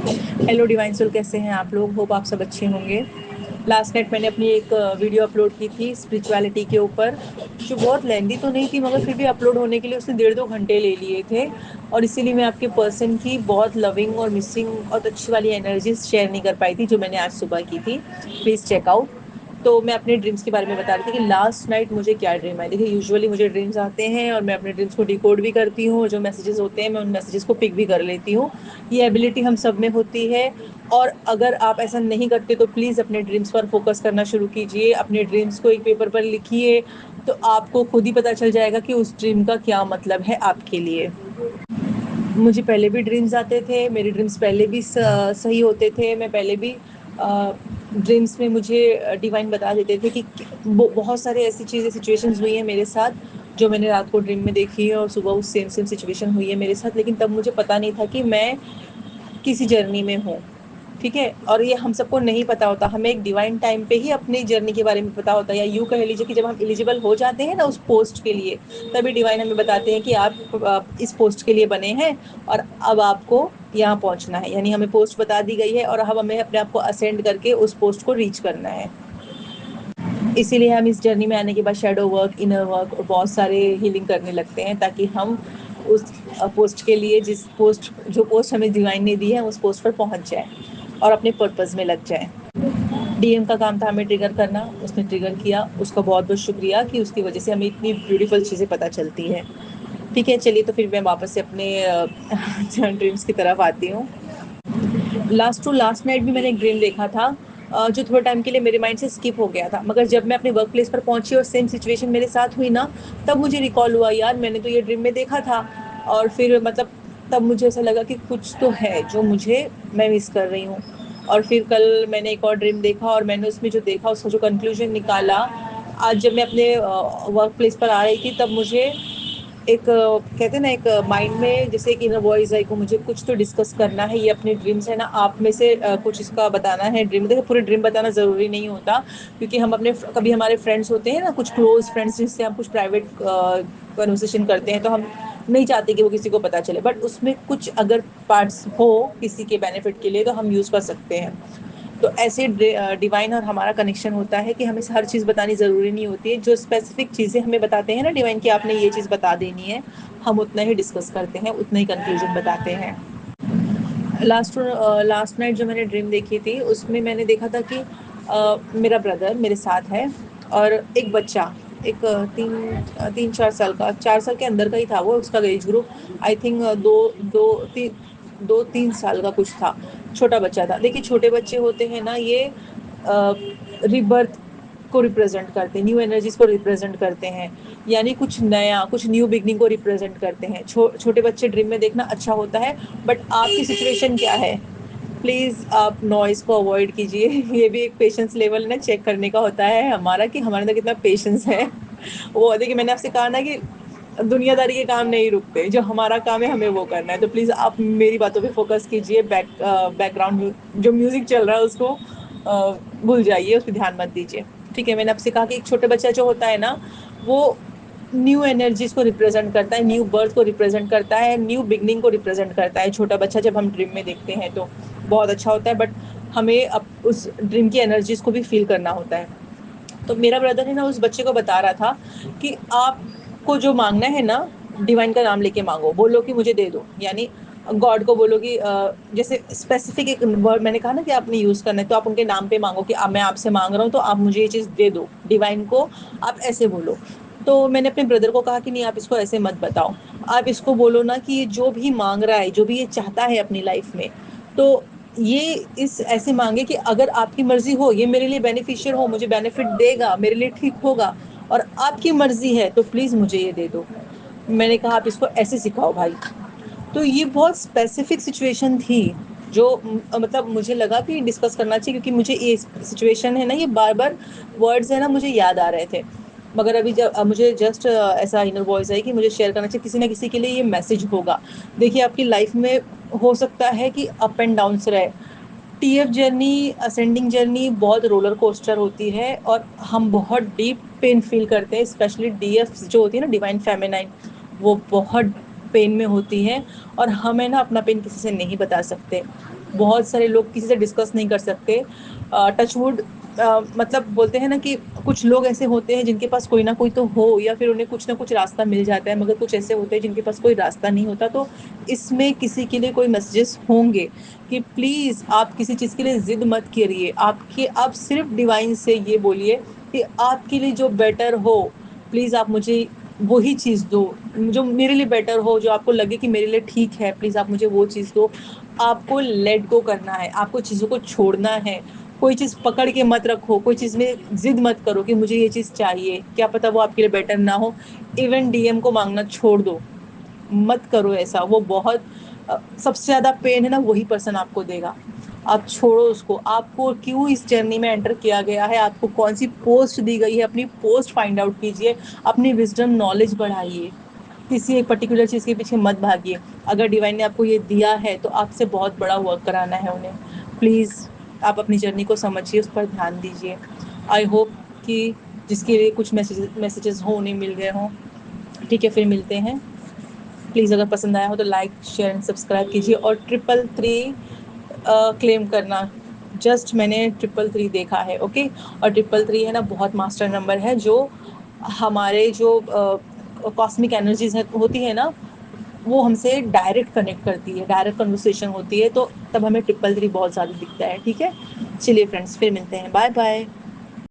Hello divine soul, कैसे हैं आप लोग? होप आप सब अच्छे होंगे। लास्ट नाइट मैंने अपनी एक वीडियो अपलोड की थी स्पिरिचुअलिटी के ऊपर, जो बहुत लेंदी तो नहीं थी मगर फिर भी अपलोड होने के लिए उसने 1.5-2 घंटे ले लिए थे। और इसीलिए मैं आपके पर्सन की बहुत लविंग और मिसिंग और अच्छी वाली एनर्जीज शेयर नहीं कर पाई थी, जो मैंने आज सुबह की थी। Please checkout. तो मैं अपने ड्रीम्स के बारे में बता रही थी कि लास्ट नाइट मुझे क्या ड्रीम आए। देखिए, यूजुअली मुझे ड्रीम्स आते हैं और मैं अपने ड्रीम्स को डिकोड भी करती हूँ, जो मैसेजेस होते हैं मैं उन मैसेजेस को पिक भी कर लेती हूँ। ये एबिलिटी हम सब में होती है। और अगर आप ऐसा नहीं करते तो प्लीज़ अपने ड्रीम्स पर फोकस करना शुरू कीजिए, अपने ड्रीम्स को एक पेपर पर लिखिए, तो आपको खुद ही पता चल जाएगा कि उस ड्रीम का क्या मतलब है आपके लिए। मुझे पहले भी ड्रीम्स आते थे, मेरे ड्रीम्स पहले भी सही होते थे। मैं पहले भी ड्रीम्स में मुझे डिवाइन बता देते थे कि बहुत सारे ऐसी चीज़ें सिचुएशंस हुई हैं मेरे साथ, जो मैंने रात को ड्रीम में देखी है और सुबह उस सेम सेम सिचुएशन हुई है मेरे साथ। लेकिन तब मुझे पता नहीं था कि मैं किसी जर्नी में हूँ। ठीक है, और ये हम सबको नहीं पता होता, हमें एक डिवाइन टाइम पे ही अपनी जर्नी के बारे में पता होता है, या यूँ कह लीजिए कि जब हम एलिजिबल हो जाते हैं ना उस पोस्ट के लिए, तभी डिवाइन हमें बताते हैं कि आप इस पोस्ट के लिए बने हैं और अब आपको यहाँ पहुँचना है। यानी हमें पोस्ट बता दी गई है और अब हमें अपने आप को असेंड करके उस पोस्ट को रीच करना है। इसीलिए हम इस जर्नी में आने के बाद शेडो वर्क, इनर वर्क और बहुत सारे हीलिंग करने लगते हैं, ताकि हम उस पोस्ट के लिए, जो पोस्ट हमें डिवाइन ने दी है, उस पोस्ट पर पहुंच जाए और अपने पर्पस में लग जाए। डीएम का काम था हमें ट्रिगर करना, उसने ट्रिगर किया, उसका बहुत बहुत शुक्रिया कि उसकी वजह से हमें इतनी ब्यूटीफुल चीज़ें पता चलती है। ठीक है, चलिए तो फिर मैं वापस से अपने ड्रीम्स की तरफ आती हूँ। लास्ट टू लास्ट नाइट भी मैंने एक ड्रीम देखा था, जो थोड़े टाइम के लिए मेरे माइंड से स्किप हो गया था, मगर जब मैं अपने वर्क प्लेस पर पहुंची और सेम सिचुएशन मेरे साथ हुई ना, तब मुझे रिकॉल हुआ, यार मैंने तो ये ड्रीम में देखा था। और फिर मतलब तब मुझे ऐसा लगा कि कुछ तो है जो मैं मिस कर रही हूँ। और फिर कल मैंने एक और ड्रीम देखा और मैंने उसमें जो देखा उसका जो कंक्लूजन निकाला, आज जब मैं अपने वर्क प्लेस पर आ रही थी, तब मुझे एक कहते हैं ना, एक माइंड में जैसे एक इनर वॉइस आई को मुझे कुछ तो डिस्कस करना है, ये अपने ड्रीम्स है ना, आप में से कुछ इसका बताना है ड्रीम। देखो, पूरे ड्रीम बताना ज़रूरी नहीं होता, क्योंकि हम अपने कभी हमारे फ्रेंड्स होते हैं ना, कुछ क्लोज फ्रेंड्स जिससे हम कुछ प्राइवेट कन्वर्सेशन करते हैं, तो हम नहीं चाहते कि वो किसी को पता चले, बट उसमें कुछ अगर पार्ट्स हो किसी के बेनिफिट के लिए तो हम यूज़ कर सकते हैं। तो ऐसे डिवाइन और हमारा कनेक्शन होता है कि हमें हर चीज़ बतानी ज़रूरी नहीं होती है। जो स्पेसिफिक चीज़ें हमें बताते हैं ना डिवाइन कि आपने ये चीज़ बता देनी है, हम उतना ही डिस्कस करते हैं, उतना ही कंक्लूजन बताते हैं। लास्ट नाइट जो मैंने ड्रीम देखी थी उसमें मैंने देखा था कि मेरा ब्रदर मेरे साथ है और एक बच्चा, एक 3-4 साल का, 4 साल के अंदर का ही था वो, उसका एज ग्रुप आई थिंक 2-3 साल का कुछ था। छोटा बच्चा था। देखिए, छोटे बच्चे होते हैं ना, ये रिबर्थ को रिप्रेजेंट करते हैं, न्यू एनर्जीज को रिप्रेजेंट करते हैं, यानी कुछ नया, कुछ न्यू बिगनिंग को रिप्रेजेंट करते हैं। छोटे बच्चे ड्रीम में देखना अच्छा होता है, बट आपकी सिचुएशन क्या है? प्लीज़ आप नॉइज़ को अवॉइड कीजिए। ये भी एक पेशेंस लेवल ना चेक करने का होता है हमारा, कि हमारे अंदर कितना पेशेंस है। वो देखिए, मैंने आपसे कहा ना कि दुनियादारी के काम नहीं रुकते, जो हमारा काम है हमें वो करना है। तो प्लीज़ आप मेरी बातों पे फोकस कीजिए, बैकग्राउंड जो म्यूज़िक चल रहा है उसको भूल जाइए, उस पर ध्यान मत दीजिए। ठीक है, मैंने आपसे कहा कि एक छोटे बच्चा जो होता है ना, वो न्यू एनर्जीज को रिप्रेजेंट करता है, न्यू बर्थ को रिप्रेजेंट करता है, न्यू बिगनिंग को रिप्रेजेंट करता है। छोटा बच्चा जब हम ड्रीम में देखते हैं तो बहुत अच्छा होता है, बट हमें अब उस ड्रीम की एनर्जीज को भी फील करना होता है। तो मेरा ब्रदर है ना, उस बच्चे को बता रहा था कि आपको जो मांगना है ना, डिवाइन का नाम लेके मांगो, बोलो कि मुझे दे दो, यानी गॉड को बोलो कि जैसे स्पेसिफिक एक वर्ड मैंने कहा ना कि आपने यूज़ करना है, तो आप उनके नाम पे मांगो कि मैं आपसे मांग रहा हूँ तो आप मुझे ये चीज़ दे दो। डिवाइन को आप ऐसे बोलो। तो मैंने अपने ब्रदर को कहा कि नहीं, आप इसको ऐसे मत बताओ, आप इसको बोलो ना कि ये जो भी मांग रहा है, जो भी ये चाहता है अपनी लाइफ में, तो ये इस ऐसे मांगे कि अगर आपकी मर्जी हो, ये मेरे लिए बेनिफिशियल हो, मुझे बेनिफिट देगा, मेरे लिए ठीक होगा, और आपकी मर्जी है तो प्लीज मुझे ये दे दो। मैंने कहा आप इसको ऐसे सिखाओ भाई। तो ये बहुत स्पेसिफिक सिचुएशन थी, जो मतलब मुझे लगा कि डिस्कस करना चाहिए, क्योंकि मुझे ये सिचुएशन है ना, ये बार बार वर्ड्स है ना मुझे याद आ रहे थे, मगर अभी जब मुझे जस्ट ऐसा इनर वॉइस है कि मुझे शेयर करना चाहिए, किसी ना किसी के लिए ये मैसेज होगा। देखिए, आपकी लाइफ में हो सकता है कि अप एंड डाउन्स रहे। टीएफ जर्नी, असेंडिंग जर्नी बहुत रोलर कोस्टर होती है और हम बहुत डीप पेन फील करते हैं, स्पेशली डीएफ जो होती है ना, डिवाइन फेमिनाइन, वो बहुत पेन में होती है और हमें ना अपना पेन किसी से नहीं बता सकते। बहुत सारे लोग किसी से डिस्कस नहीं कर सकते। टचवुड, मतलब बोलते हैं ना कि कुछ लोग ऐसे होते हैं जिनके पास कोई ना कोई तो हो, या फिर उन्हें कुछ ना कुछ रास्ता मिल जाता है, मगर कुछ ऐसे होते हैं जिनके पास कोई रास्ता नहीं होता। तो इसमें किसी के लिए कोई मैसेजेस होंगे कि प्लीज आप किसी चीज के लिए जिद मत करिए, आपके आप सिर्फ डिवाइन से ये बोलिए कि आपके लिए जो बेटर हो, प्लीज आप मुझे वही चीज दो, जो मेरे लिए बेटर हो, जो आपको लगे कि मेरे लिए ठीक है, प्लीज आप मुझे वो चीज दो। आपको लेट गो करना है, आपको चीजों को छोड़ना है। कोई चीज पकड़ के मत रखो, कोई चीज में जिद मत करो कि मुझे ये चीज चाहिए, क्या पता वो आपके लिए बेटर ना हो। इवन डीएम को मांगना छोड़ दो, मत करो ऐसा। वो बहुत सबसे ज्यादा पेन है ना वही पर्सन आपको देगा। आप छोड़ो उसको। आपको क्यों इस जर्नी में एंटर किया गया है, आपको कौन सी पोस्ट दी गई है, अपनी पोस्ट फाइंड आउट कीजिए, अपनी विजडम नॉलेज बढ़ाइए। किसी एक पर्टिकुलर चीज के पीछे मत भागिए। अगर डिवाइन ने आपको ये दिया है तो आपसे बहुत बड़ा वर्क कराना है उन्हें। प्लीज आप अपनी जर्नी को समझिए, उस पर ध्यान दीजिए। आई होप कि जिसके लिए कुछ मैसेजेस हो उन्हें मिल गए हों। ठीक है, फिर मिलते हैं। प्लीज अगर पसंद आया हो तो लाइक शेयर एंड सब्सक्राइब कीजिए। और 333 क्लेम करना, जस्ट मैंने 333 देखा है, ओके। और 333 है ना बहुत मास्टर नंबर है, जो हमारे जो कॉस्मिक एनर्जीज होती है ना, वो हमसे डायरेक्ट कनेक्ट करती है, डायरेक्ट कन्वर्सेशन होती है, तो तब हमें 333 बहुत ज्यादा दिखता है। ठीक है, चलिए फ्रेंड्स, फिर मिलते हैं, बाय बाय।